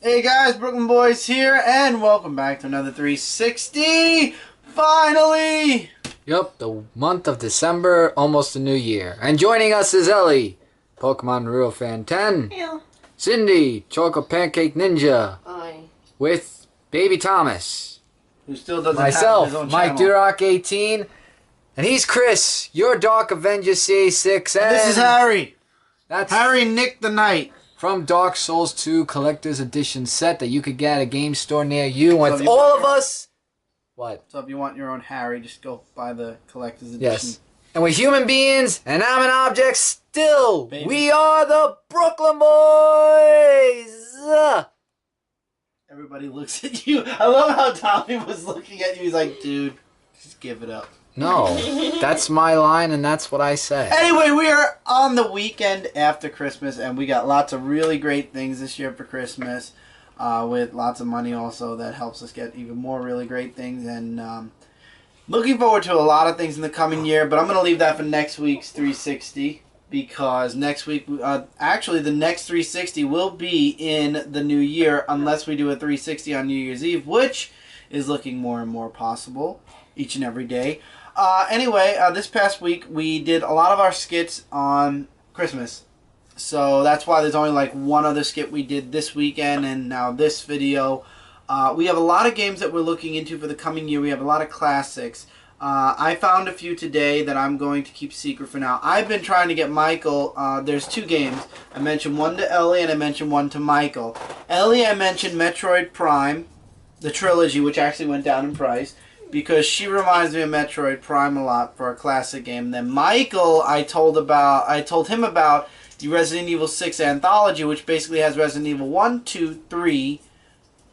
Hey guys, Brooklyn Boys here, and welcome back to another 360. Finally! Yup, the month of December, almost the new year. And joining us is Ellie, Pokemon Real Fan 10. Yeah. Cindy, Chocolate Pancake Ninja. Aye. With Baby Thomas. Who still doesn't have his own Myself, Mike channel. Durock 18. And he's Chris, your Dark Avenger CA6. And This is Harry. That's Harry Nick the Knight. from Dark Souls 2 Collector's Edition set that you could get at a game store near you. So And if with you all want of your- us... What? So if you want your own Harry, just go buy the collector's edition. Yes. And we're human beings, and I'm an object still. Baby. We are the Brooklyn Boys. Everybody looks at you. I love how Tommy was looking at you. He's like, dude, just give it up. No, that's my line, and that's what I say. Anyway, we are on the weekend after Christmas, and we got lots of really great things this year for Christmas, with lots of money also that helps us get even more really great things. And looking forward to a lot of things in the coming year, but I'm going to leave that for next week's 360, because next week, actually the next 360 will be in the new year, unless we do a 360 on New Year's Eve, which is looking more and more possible each and every day. Anyway, this past week we did a lot of our skits on Christmas. So that's why there's only like one other skit we did this weekend and now this video. We have a lot of games that we're looking into for the coming year. We have a lot of classics. I found a few today that I'm going to keep secret for now. I've been trying to get Michael. There's two games. I mentioned one to Ellie and I mentioned one to Michael. Ellie, I mentioned Metroid Prime, the trilogy, which actually went down in price, because she reminds me of Metroid Prime a lot for a classic game. Then Michael, I told him about the Resident Evil 6 anthology, which basically has Resident Evil 1, 2, 3,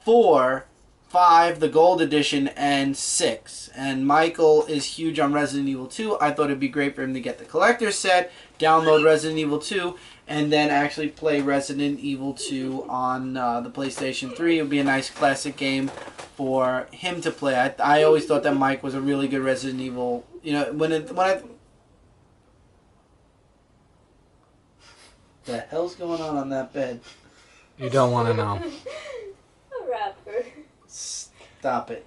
4, 5, the Gold Edition, and 6. And Michael is huge on Resident Evil 2. I thought it'd be great for him to get the collector's set, download Resident Evil 2, and then actually play Resident Evil 2 on the PlayStation 3. It would be a nice classic game for him to play. I always thought that Mike was a really good Resident Evil. You know, the hell's going on that bed? You don't want to know. A rapper. Stop it.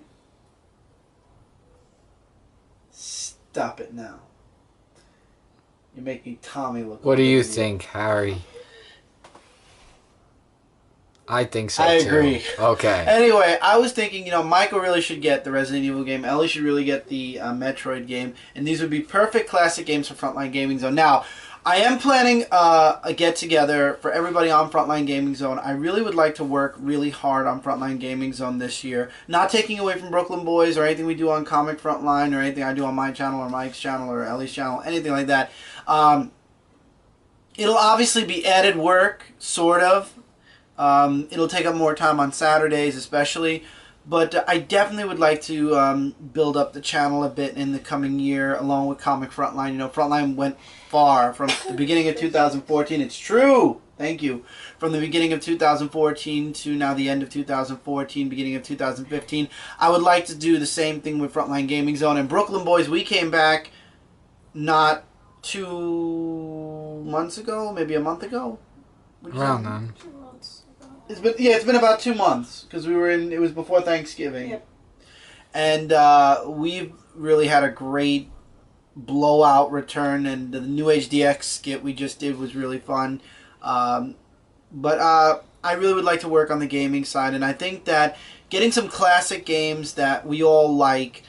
Stop it now. You're making Tommy look. What do like you an idiot. think, Harry? I think so, I too. agree. Okay. Anyway, I was thinking, Michael really should get the Resident Evil game. Ellie should really get the Metroid game. And these would be perfect classic games for Frontline Gaming Zone. Now, I am planning a get-together for everybody on Frontline Gaming Zone. I really would like to work really hard on Frontline Gaming Zone this year. Not taking away from Brooklyn Boys or anything we do on Comic Frontline or anything I do on my channel or Mike's channel or Ellie's channel, anything like that. It'll obviously be added work, sort of. It'll take up more time on Saturdays especially, but I definitely would like to build up the channel a bit in the coming year along with Comic Frontline. Frontline went far from the beginning of 2014. It's true! Thank you. From the beginning of 2014 to now the end of 2014, beginning of 2015. I would like to do the same thing with Frontline Gaming Zone. And Brooklyn Boys, we came back not 2 months ago, maybe a month ago. Around then. It's been about 2 months because it was before Thanksgiving. Yep. And we've really had a great blowout return, and the New Age DX skit we just did was really fun. But I really would like to work on the gaming side, and I think that getting some classic games that we all like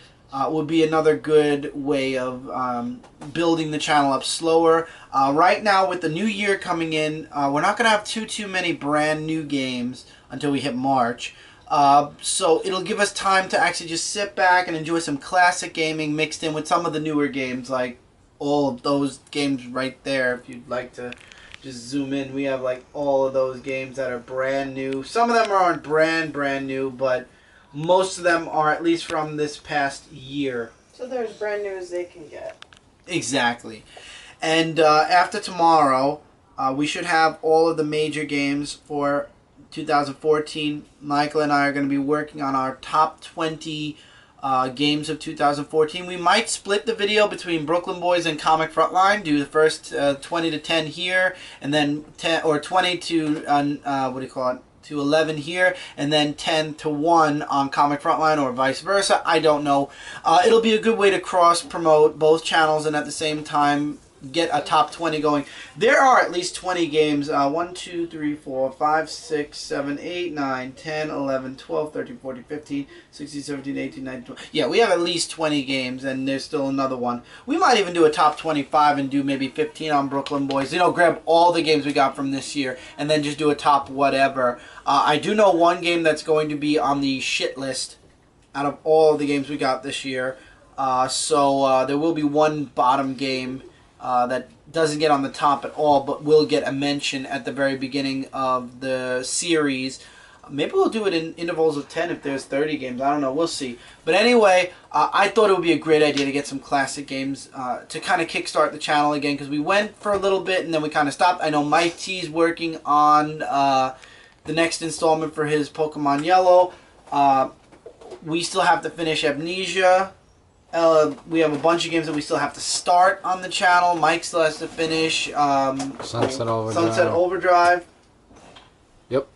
would be another good way of building the channel up slower. Right now, with the new year coming in, we're not going to have too many brand new games until we hit March. So it'll give us time to actually just sit back and enjoy some classic gaming mixed in with some of the newer games, like all of those games right there. If you'd like to just zoom in, we have like all of those games that are brand new. Some of them aren't brand new, but most of them are at least from this past year. So they're as brand new as they can get. Exactly. And after tomorrow, we should have all of the major games for 2014. Michael and I are going to be working on our top 20 games of 2014. We might split the video between Brooklyn Boys and Comic Frontline, do the first 20 to 10 here, and then 10 or 20 to what do you call it? to 11 here, and then 10 to 1 on Comic Frontline, or vice versa. I don't know. It'll be a good way to cross-promote both channels and at the same time get a top 20 going. There are at least 20 games. 1, 2, 3, 4, 5, 6, 7, 8, 9, 10, 11, 12, 13, 14, 15, 16, 17, 18, 19, 20. Yeah, we have at least 20 games, and there's still another one. We might even do a top 25 and do maybe 15 on Brooklyn Boys. You know, grab all the games we got from this year and then just do a top whatever. I do know one game that's going to be on the shit list out of all the games we got this year. So there will be one bottom game that doesn't get on the top at all, but will get a mention at the very beginning of the series. Maybe we'll do it in intervals of 10 if there's 30 games. I don't know. We'll see. But anyway, I thought it would be a great idea to get some classic games to kind of kickstart the channel again, because we went for a little bit and then we kind of stopped. I know Mike T's working on the next installment for his Pokemon Yellow. We still have to finish Amnesia. We have a bunch of games that we still have to start on the channel. Mike still has to finish Sunset Overdrive. Yep.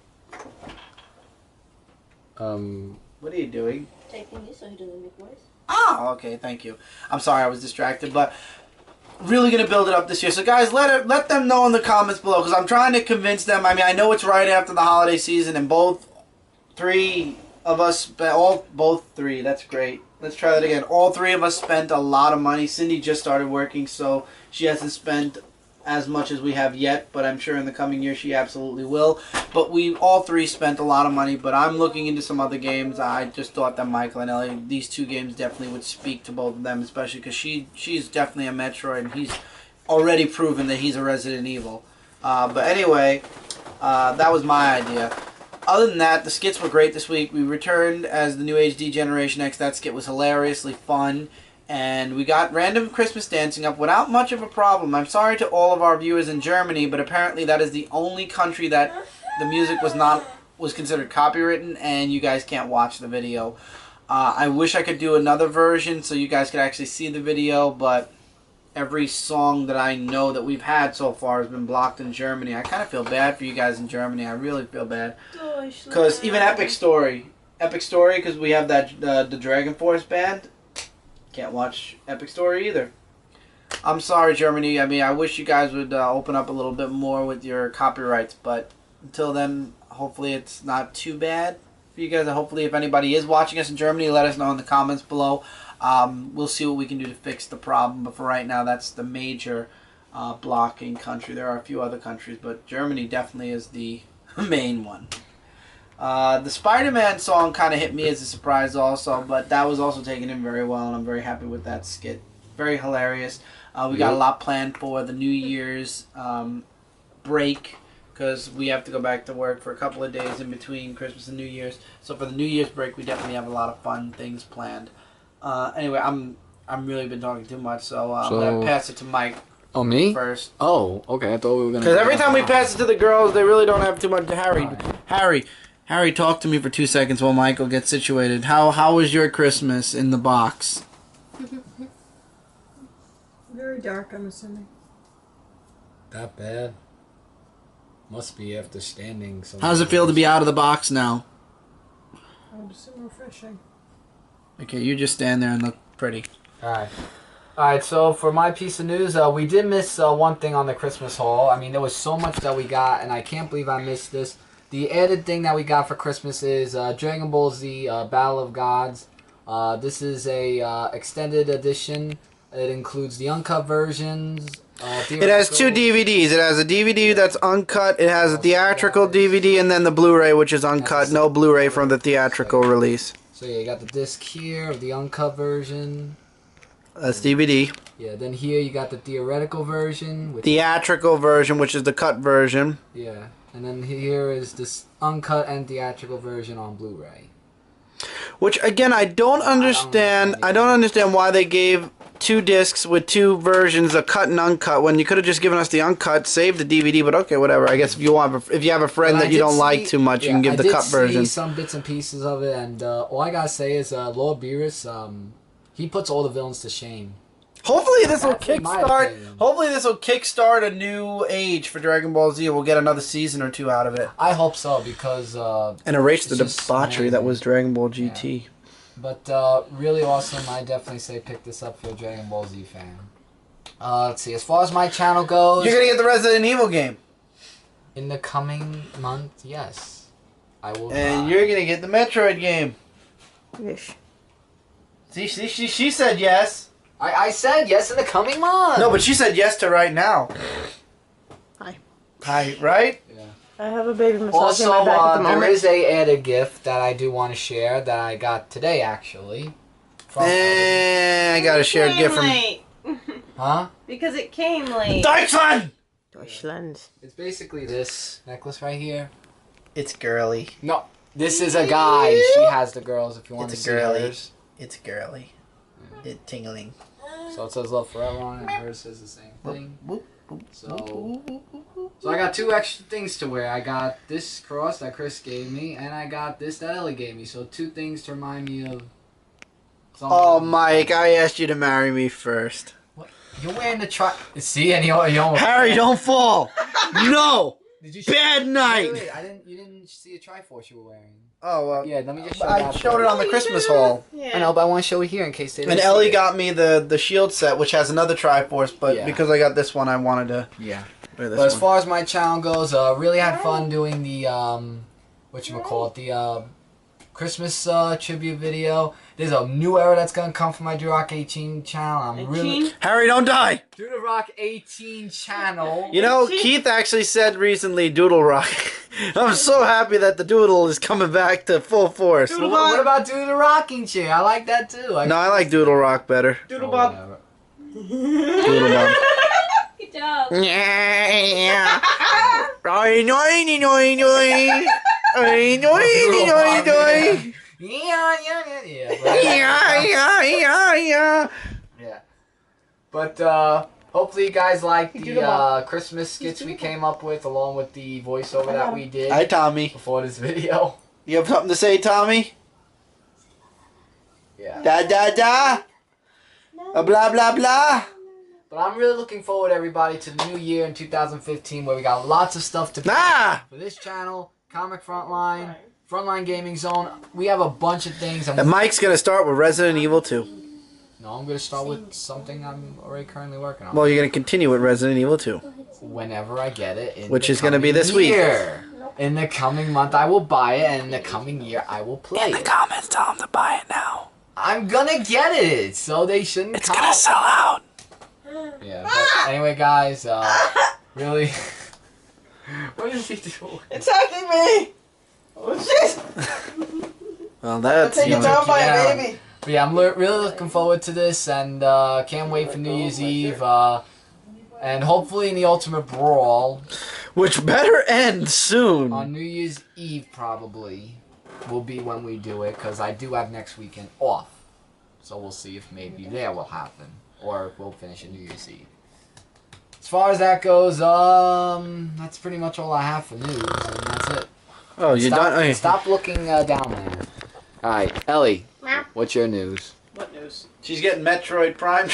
What are you doing? Taking you so he doesn't make noise. Ah, okay, thank you. I'm sorry I was distracted, but really going to build it up this year. So guys, let them know in the comments below, because I'm trying to convince them. I mean, I know it's right after the holiday season, and both three of us, both three, that's great. Let's try that again. All three of us spent a lot of money. Cindy just started working, so she hasn't spent as much as we have yet, but I'm sure in the coming year she absolutely will. But we all three spent a lot of money, but I'm looking into some other games. I just thought that Michael and Ellie, these two games definitely would speak to both of them, especially because she's definitely a Metroid, and he's already proven that he's a Resident Evil. But anyway, that was my idea. Other than that, the skits were great this week. We returned as the New HD Generation X. That skit was hilariously fun. And we got random Christmas dancing up without much of a problem. I'm sorry to all of our viewers in Germany, but apparently that is the only country that the music was considered copywritten, and you guys can't watch the video. I wish I could do another version so you guys could actually see the video, but every song that I know that we've had so far has been blocked in Germany. I kind of feel bad for you guys in Germany. I really feel bad. Because even Epic Story, because we have that the Dragon Force band, can't watch Epic Story either. I'm sorry, Germany. I mean, I wish you guys would open up a little bit more with your copyrights, but until then, hopefully it's not too bad for you guys. Hopefully, if anybody is watching us in Germany, let us know in the comments below. We'll see what we can do to fix the problem, but for right now, that's the major blocking country. There are a few other countries, but Germany definitely is the main one. The Spider-Man song kind of hit me as a surprise also, but that was also taken in very well, and I'm very happy with that skit. Very hilarious. We got a lot planned for the New Year's break, because we have to go back to work for a couple of days in between Christmas and New Year's. So for the New Year's break, we definitely have a lot of fun things planned. Anyway, I'm really been talking too much, so I'm gonna pass it to Mike. Oh, me? First. Oh, okay. I thought we were gonna. Because every time we pass it to the girls, they really don't have too much. Harry, talk to me for 2 seconds while Michael gets situated. How was your Christmas in the box? Very dark, I'm assuming. That bad? Must be after standing. How does it feel to be out of the box now? I would assume refreshing. Okay, you just stand there and look pretty. Alright, so for my piece of news, we did miss one thing on the Christmas haul. I mean, there was so much that we got, and I can't believe I missed this. The added thing that we got for Christmas is Dragon Ball Z Battle of Gods. This is a extended edition. It includes the uncut versions. It has 2 DVDs. It has a DVD that's uncut. It has a theatrical DVD, and then the Blu-ray, which is uncut. No Blu-ray from the theatrical release. So yeah, you got the disc here of the uncut version. That's DVD. Yeah, then here you got the theoretical version. Theatrical version, which is the cut version. Yeah, and then here is this uncut and theatrical version on Blu-ray. Which again, I don't understand. I don't understand why they gave 2 discs with 2 versions, a cut and uncut, when you could have just given us the uncut, saved the DVD. But okay, whatever. I guess if you have a friend that you don't like too much, you can give the cut version. I did see some bits and pieces of it, and all I gotta say is Lord Beerus, he puts all the villains to shame. Hopefully this will That's in my kickstart. opinion. Hopefully this will kickstart a new age for Dragon Ball Z. We'll get another season or two out of it. I hope so because. And erase the It's just debauchery that amazing. was Dragon Ball GT. But really awesome. I definitely say pick this up for a Dragon Ball Z fan. Let's see. As far as my channel goes, You're gonna get the Resident Evil game, in the coming month, yes, I will. and try. you're gonna get the Metroid game. Wish. See, she said yes. I said yes in the coming month. No, but she said yes to right now. Hi. Hi, right? Yeah. I have a baby massage Also, in my back at the there moment. is a added gift that I do want to share that I got today, actually. From I got a shared gift from late. Huh? Because it came late. Deutschland. Deutschland. It's basically this necklace right here. It's girly. No, this is a guy. She has the girls. If you want It's to a see girly. hers. It's girly. It's tingling. So it says love forever on it. Hers says the same thing. Whoop, whoop, So, whoop, whoop, whoop, whoop. so I got two extra things to wear. I got this cross that Chris gave me, and I got this that Ellie gave me. So two things to remind me of. Oh, Mike, I asked you to marry me first. What? You're wearing the See, and you almost. Harry, don't fall. No. Did you? Bad night. Wait, I didn't. You didn't see a Triforce you were wearing. Oh, well. Yeah, let me just show I that showed it first. on the Christmas haul. Yeah. I know, but I want to show it here in case they. And didn't Ellie see it. got me the shield set, which has another Triforce, but Yeah. because I got this one, I wanted to Yeah. wear this But as one. far as my channel goes, really had fun doing the whatchamacallit, the Christmas tribute video. There's a new era that's gonna come from my Dude Rock 18 channel. I'm really Harry, don't die. Dude Rock 18 channel. You know, Keith actually said recently Doodle Rock. I'm so happy that the Doodle is coming back to full force. Well, what about Dude the Rocking Chair? I like that too. No, I like Doodle Rock better. Doodle Oh, Bob. whatever. Doodle Bob. Good job. Yeah. Yeah. Yeah, but- Yeah. But hopefully you guys like the Christmas skits we came up with along with the voiceover that we did Hi, Tommy. before this video. You have something to say, Tommy? Yeah. Da da da. Blah blah blah. But I'm really looking forward, everybody, to the new year in 2015 where we got lots of stuff to Ah. for this channel, Comic Frontline, Frontline Gaming Zone. We have a bunch of things. And Mike's gonna start with Resident Evil 2. No, I'm going to start with something I'm already currently working on. Well, you're gonna continue with Resident Evil 2. Whenever I get it. In Which the is gonna be coming this week. year. In the coming month, I will buy it, and in the coming year, I will play it. comments, tell them to buy it now. I'm gonna get it, so they shouldn't come. sell out. Yeah, but anyway, guys, really. What is he doing? Attacking me! Oh shit! Well, that's Take it down by Yeah. a baby! But yeah, I'm really looking forward to this, and can't wait for New Year's Eve, and hopefully in the Ultimate Brawl which better end soon. on New Year's Eve probably will be when we do it, because I do have next weekend off, so we'll see if maybe there will happen, or if we'll finish at New Year's Eve. As far as that goes, that's pretty much all I have for news, and that's it. Oh, you're Stop, done. Okay. stop looking down there. All right, Ellie, what's your news? What news? She's getting Metroid Prime.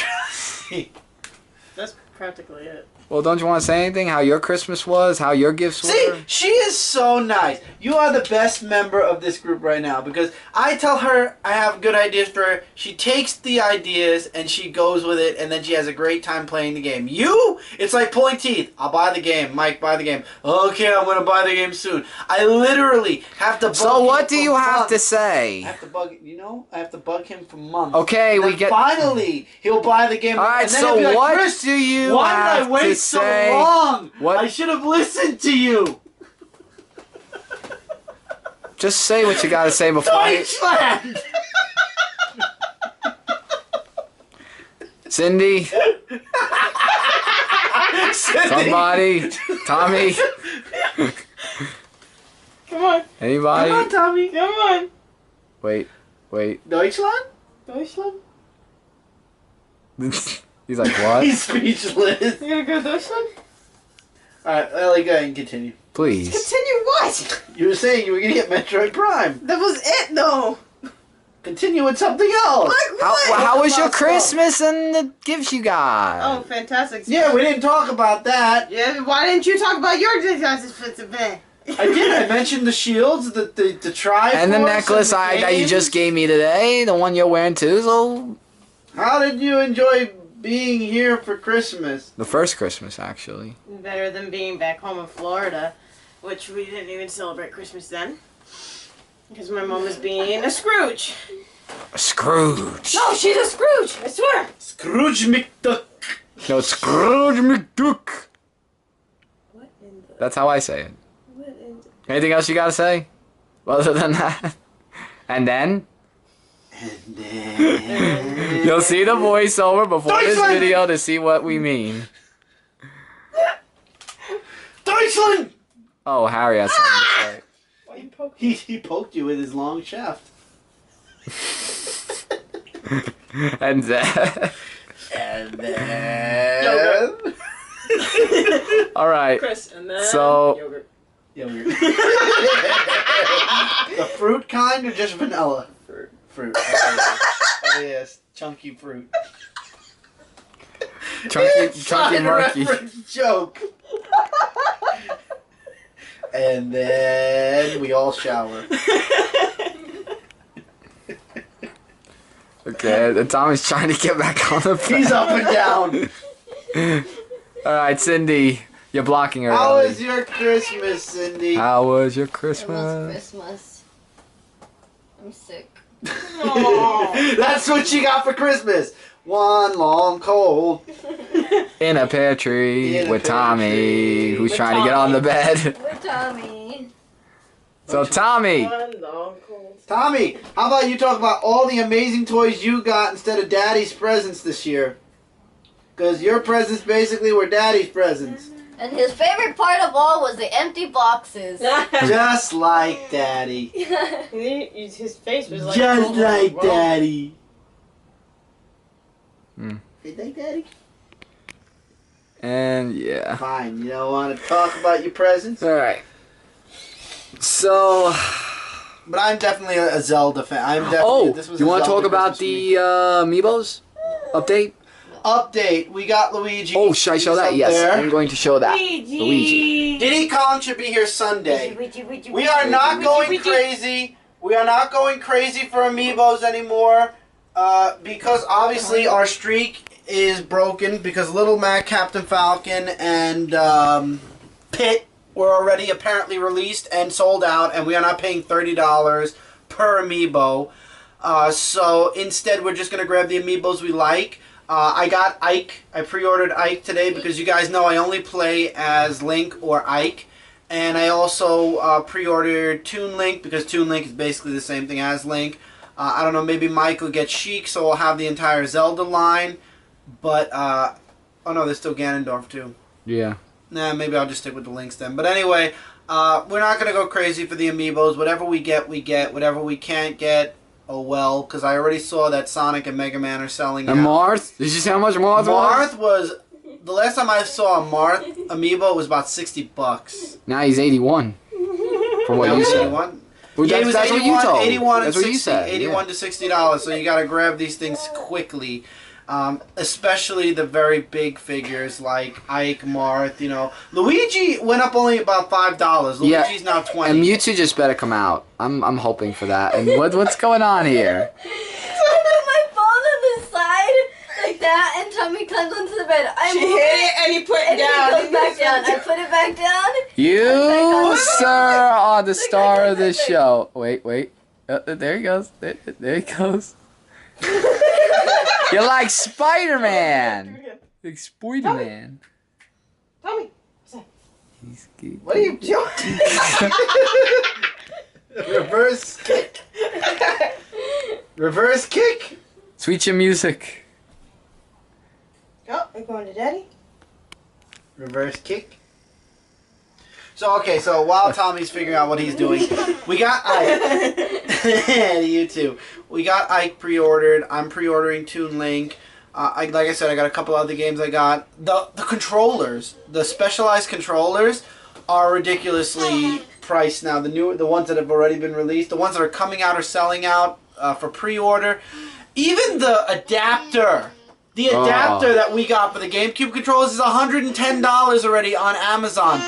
That's practically it. Well, don't you want to say anything? How your Christmas was? How your gifts See, were? she is so nice. You are the best member of this group right now because I tell her I have good ideas for her. She takes the ideas and she goes with it, and then she has a great time playing the game. You, it's like pulling teeth. I'll buy the game. Mike, buy the game. Okay, I'm going to buy the game soon. I literally have to bug So him what do for you have months. to I say? have to bug, I have to bug him for months. Okay, And we then get. finally, he'll buy the game. All right, and then so he'll be like, what Chris, do you why have did I wait to so say? long? What- I should have listened to you. Just say what you got to say before. Deutschland! Cindy, Cindy. somebody, Tommy, Come on, anybody? Come on, Tommy. come on. Wait. Deutschland? Deutschland? He's like, what? He's speechless. You gonna go Deutschland? Alright, Ellie, go ahead and continue. Please. Continue what? You were saying you were going to get Metroid Prime. That was it though. continue with something else. How was your About Christmas and the gifts you got? Oh, fantastic. Yeah, we didn't talk about that. Yeah, why didn't you talk about your disasters? I did. I mentioned the shields, the Triforce, And the necklace and the that you just games. gave me today, the one you're wearing too. So How did you enjoy being here for Christmas? the first Christmas, actually. Better than being back home in Florida, which we didn't even celebrate Christmas then. Because my mom was being a Scrooge. Scrooge. No, she's a Scrooge, I swear. Scrooge McDuck. No, Scrooge McDuck. What in the... That's how I say it. What in the... Anything else you gotta say? Other than that? And then? And then... You'll see the voiceover before this Deutschland! video to see what we mean. Deutschland! Oh, Harry has something to say. Why you poking? He poked you with his long shaft. And then... And then... Alright. Chris, and then So- yogurt. Yogurt. The fruit kind or just vanilla? Fruit. Okay. Oh yes, chunky fruit. Chunky Side Murky. reference joke. And then we all shower. Okay, and Tommy's trying to get back on the He's up and down. Alright, Cindy. You're blocking her. How Ellie. was your Christmas, Cindy? How was your It was Christmas? Christmas. I'm sick. That's what you got for Christmas. One long cold. In a pear tree In a with pear Tommy, tree who's with trying to get on the bed. With Tommy. So Tommy, One long cold. Tommy, how about you talk about all the amazing toys you got instead of Daddy's presents this year? Because your presents basically were Daddy's presents. And his favorite part of all was the empty boxes. Just like Daddy. His face was like... Just oh, like wow. Daddy. Hmm. You think Daddy? and yeah. Fine. You don't want to talk about your presents? Alright. So, But I'm definitely a Zelda fan. I'm definitely. oh, This was you a want to Zelda talk about Christmas for the me. Amiibos update? Update? We got Luigi. Oh, should I show He's that? up Yes, there. I'm going to show that. Luigi. Diddy Kong should be here Sunday. We are not going crazy. We are not going crazy for Amiibos anymore. Because obviously our streak is broken because Little Mac, Captain Falcon, and Pit were already apparently released and sold out, and we are not paying $30 per Amiibo. So instead, we're just gonna grab the Amiibos we like. I got Ike. I pre-ordered Ike today because you guys know I only play as Link or Ike. And I also pre-ordered Toon Link because Toon Link is basically the same thing as Link. I don't know, maybe Mike will get Sheik, so we'll have the entire Zelda line. But, oh no, there's still Ganondorf too. Yeah. Nah, maybe I'll just stick with the Links then. But anyway, we're not going to go crazy for the Amiibos. Whatever we get, we get. Whatever we can't get, oh well. Because I already saw that Sonic and Mega Man are selling And out. Marth? Did you see how much Marth was? Marth was... The last time I saw a Marth Amiibo was about $60. Now he's 81. From what That you was said. 81? Well, Yeah, it was that's what 81, you told. 81 That's and what you 60, said. 81 to $60. So you got to grab these things quickly. Especially the very big figures like Ike, Marth, you know. Luigi went up only about $5. Yeah. Luigi's now 20. And Mewtwo just better come out. I'm hoping for that. And what's going on here? I put my phone on the side like that, and Tommy climbs onto the bed. I She move hit it and he put it and down. then it goes back down. I put it back down. You, sir, are the Look, star look, of this look. show. Wait. There he goes. There he goes. You're like Spider-Man. Like Spider-Man. Tommy. He's cute. What are you doing? Reverse kick. Reverse kick. Sweet your music. Oh, we're going to Daddy? Reverse kick. So, okay, so while Tommy's figuring out what he's doing, we got Ike. And you too. We got Ike pre-ordered. I'm pre-ordering Toon Link. Like I said, I got a couple other games I got. The controllers, the specialized controllers, are ridiculously priced now. The ones that have already been released, the ones that are coming out or selling out, for pre-order. Even the adapter. The adapter that we got for the GameCube controllers is $110 already on Amazon.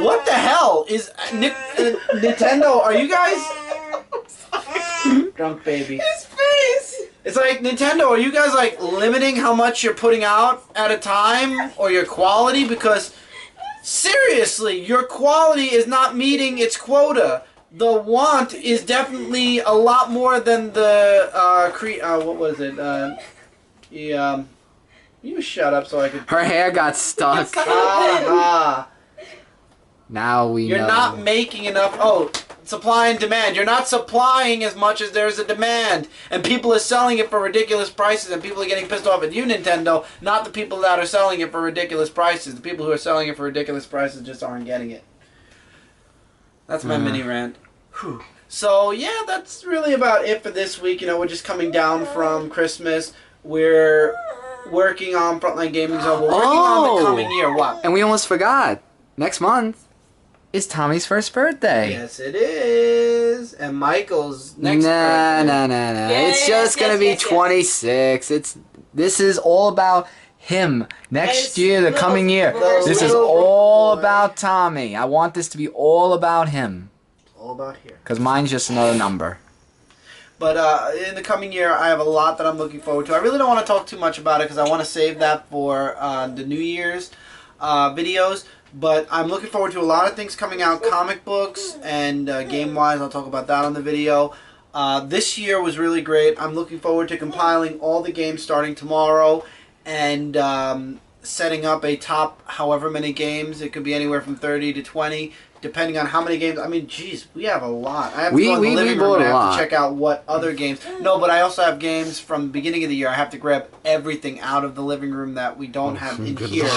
What the hell is Nintendo? Are you guys drunk, baby? His face. It's like, Nintendo, are you guys like limiting how much you're putting out at a time or your quality? Because seriously, your quality is not meeting its quota. The want is definitely a lot more than the what was it? You shut up so I could. Her hair got stuck. Now we know. You're not making enough. Oh, supply and demand. You're not supplying as much as there's a demand. And people are selling it for ridiculous prices, and people are getting pissed off at you, Nintendo, not the people that are selling it for ridiculous prices. The people who are selling it for ridiculous prices just aren't getting it. That's my mini rant. Whew. So, yeah, that's really about it for this week. You know, we're just coming down from Christmas. We're working on Frontline Gaming Zone. We're working on the coming year. What? And we almost forgot. Next month is Tommy's first birthday. Yes, it is. And Michael's next birthday. Nah. It's just gonna be 26. This is all about him. Next year, the coming year. This is all about Tommy. I want this to be all about him. It's all about here. Because mine's just another number. But in the coming year, I have a lot that I'm looking forward to. I really don't want to talk too much about it because I want to save that for the New Year's videos. But I'm looking forward to a lot of things coming out, comic books and game-wise. I'll talk about that on the video. This year was really great. I'm looking forward to compiling all the games starting tomorrow and setting up a top however many games. It could be anywhere from 30 to 20. Depending on how many games. I mean, geez, we have a lot. I have to go in the living room and I have to check out what other games. No, but I also have games from the beginning of the year. I have to grab everything out of the living room that we don't have in here.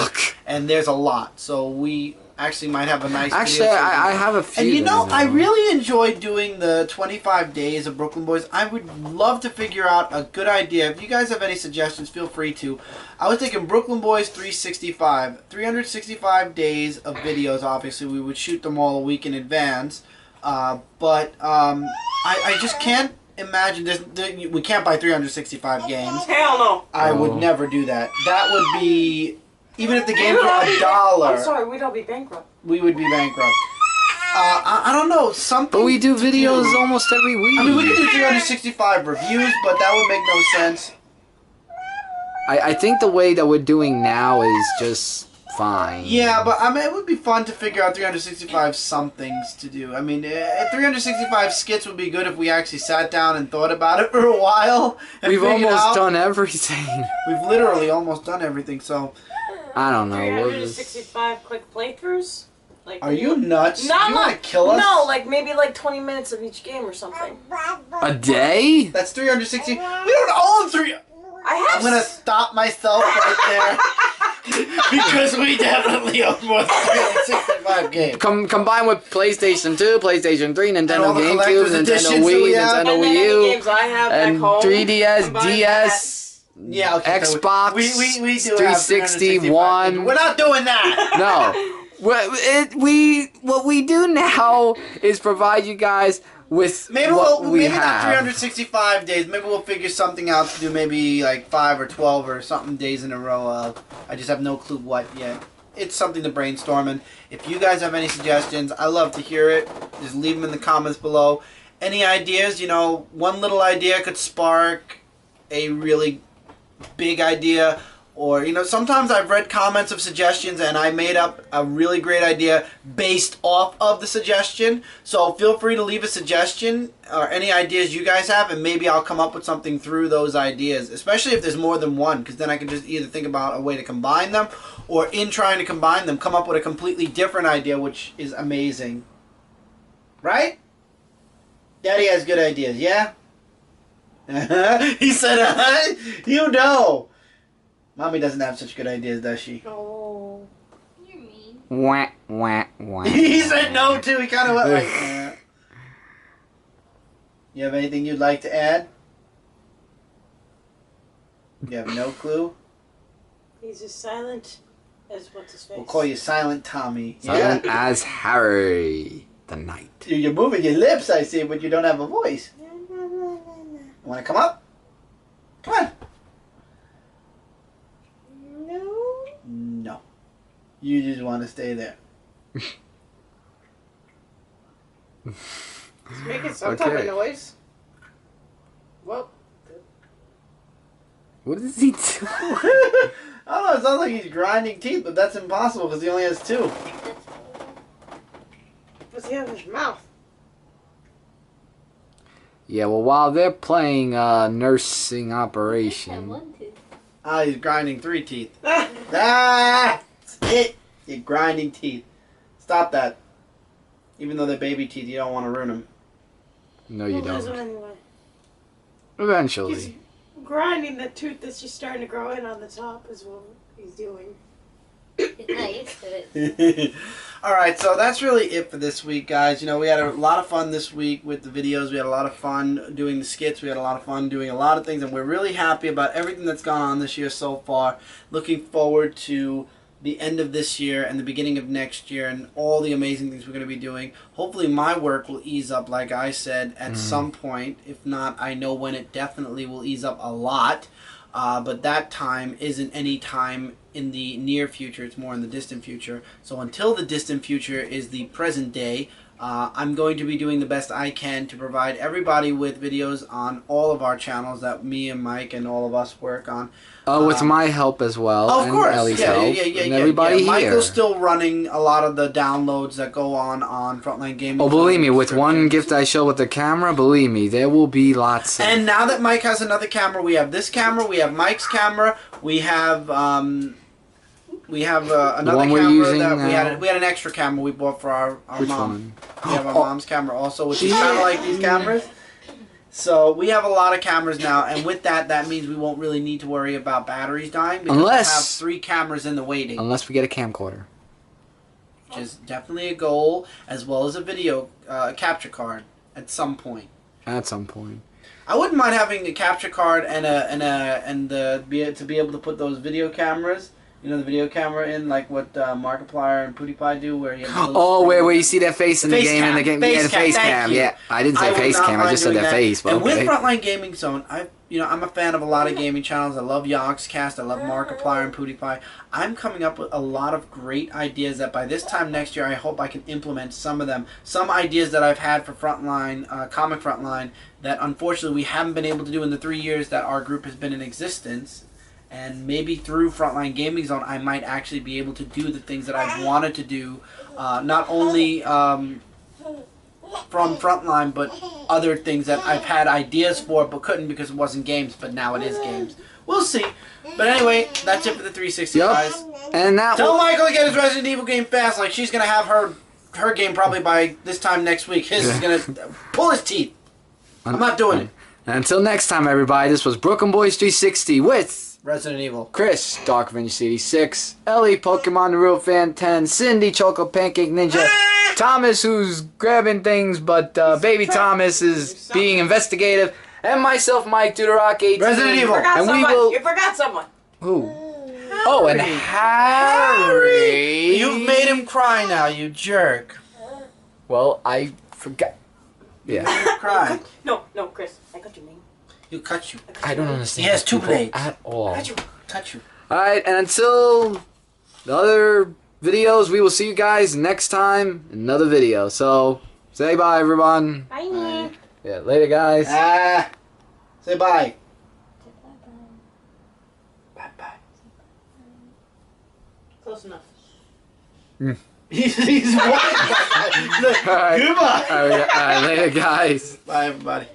And there's a lot. So we actually might have a nice video. I have a few. And you know, I really enjoyed doing the 25 days of Brooklyn Boys. I would love to figure out a good idea. If you guys have any suggestions, feel free to. I was thinking Brooklyn Boys 365. 365 days of videos, obviously. We would shoot them all a week in advance. I just can't imagine. We can't buy 365 games. Hell no. I would never do that. That would be... Even if the games were $1. I'm sorry, we'd all be bankrupt. We would be bankrupt. I don't know, something... But we do videos almost every week. I mean, we could do 365 reviews, but that would make no sense. I think the way that we're doing now is just fine. Yeah, but I mean, it would be fun to figure out 365 somethings to do. I mean, 365 skits would be good if we actually sat down and thought about it for a while. And We've almost done everything. We've literally almost done everything, so... I don't know. 365 quick playthroughs? Like, are you nuts? Not you want to kill us? No, like maybe like 20 minutes of each game or something. A day? That's 360. We don't own three. I'm gonna stop myself right there because we definitely own more than 365 games. Combined with PlayStation 2, PlayStation 3, Nintendo GameCube, Nintendo Wii, Nintendo Wii U, games I have and back home, 3DS, DS. Yeah, okay. Xbox, we do 360, One. We're not doing that. No. What we do now is provide you guys with maybe what we maybe have. not 365 days. Maybe we'll figure something out to do. Maybe like 5 or 12 or something days in a row of. I just have no clue what yet. It's something to brainstorm. And if you guys have any suggestions, I love to hear it. Just leave them in the comments below. Any ideas? You know, one little idea could spark a really big idea. Or, you know, sometimes I've read comments of suggestions and I made up a really great idea based off of the suggestion. So feel free to leave a suggestion or any ideas you guys have, and maybe I'll come up with something through those ideas, especially if there's more than one, because then I can just either think about a way to combine them, or in trying to combine them, come up with a completely different idea, which is amazing. Right? Daddy has good ideas, yeah? He said, you know. Mommy doesn't have such good ideas, does she? Oh. You're mean. Wah, wah, wah. He said no, too. He kind of went like, You have anything you'd like to add? You have no clue? He's as silent as what's his face. We'll call you Silent Tommy. Silent as Harry the Knight. You're moving your lips, I see, but you don't have a voice. Want to come up? Come on. No. No. You just want to stay there. It's making some type of noise. Well. What is he doing? I don't know, it sounds like he's grinding teeth, but that's impossible because he only has 2. What's he have in his mouth? Yeah, well, while they're playing nursing operation. Ah, he's grinding 3 teeth. That's it. You're grinding teeth. Stop that. Even though they're baby teeth, you don't want to ruin them. No, you We'll lose him don't. anyway. Eventually. He's grinding the tooth that's just starting to grow in on the top is what he's doing. He's not used to it. Alright, so that's really it for this week, guys. You know, we had a lot of fun this week with the videos. We had a lot of fun doing the skits. We had a lot of fun doing a lot of things, and we're really happy about everything that's gone on this year so far. Looking forward to the end of this year and the beginning of next year and all the amazing things we're going to be doing. Hopefully my work will ease up, like I said, at some point. If not, I know when it definitely will ease up a lot. But that time isn't any time in the near future. It's more in the distant future. So until the distant future is the present day, I'm going to be doing the best I can to provide everybody with videos on all of our channels that me and Mike and all of us work on. With my help as well. Of course, and Ellie's yeah, help. And everybody here. Michael's still running a lot of the downloads that go on Frontline Gaming. Oh, believe me, with one gift I show with the camera, believe me, there will be lots of... And now that Mike has another camera, we have this camera, we have Mike's camera, we have another one we're camera using that now. we had an extra camera we bought for our Which mom. one? We have our mom's camera also, which is kind of like these cameras. So we have a lot of cameras now, and with that, that means we won't really need to worry about batteries dying because we have 3 cameras in the waiting. Unless we get a camcorder. Which is definitely a goal, as well as a video capture card at some point. At some point. I wouldn't mind having a capture card to be able to put those video cameras. You know, the video camera in, like what Markiplier and PewDiePie do, where you have where you see their face in the game, cam. and the game, Face yeah, the cam, face thank cam, you. yeah. I didn't say would face not cam, I mind just said doing their that. face. But and okay. with Frontline Gaming Zone, I'm a fan of a lot of gaming channels. I love Yogscast, I love Markiplier and PewDiePie. I'm coming up with a lot of great ideas that by this time next year, I hope I can implement some of them. Some ideas that I've had for Frontline, Comic Frontline, that unfortunately we haven't been able to do in the 3 years that our group has been in existence. And maybe through Frontline Gaming Zone, I might actually be able to do the things that I've wanted to do, not only from Frontline, but other things that I've had ideas for, but couldn't because it wasn't games, but now it is games. We'll see. But anyway, that's it for the 360, guys. And that Tell Michael to get his Resident Evil game fast, like she's going to have her game probably by this time next week. His is going to pull his teeth. I'm not doing it. And until next time, everybody, this was Brooklyn Boys 360 with... Resident Evil. Chris, Dark Avengers 86, Ellie, Pokemon The Real Fan 10, Cindy, Chocolate Pancake Ninja, Thomas, who's grabbing things, but Baby Thomas is being investigative, and myself, Mike, Duderock 18. Resident Evil. You forgot someone. Who? Oh, and Harry. You've made him cry now, you jerk. Well, I forgot. You Yeah. made him cry. No, Chris. I got your name. He'll cut you. I don't understand. He has 2 people blades. at all. Touch you. Alright, and until the other videos, we will see you guys next time in another video. So, say bye, everyone. Bye. Yeah, later, guys. Say bye. Bye-bye. Close enough. He's walking. All right. Goodbye. All right, later, guys. Bye, everybody.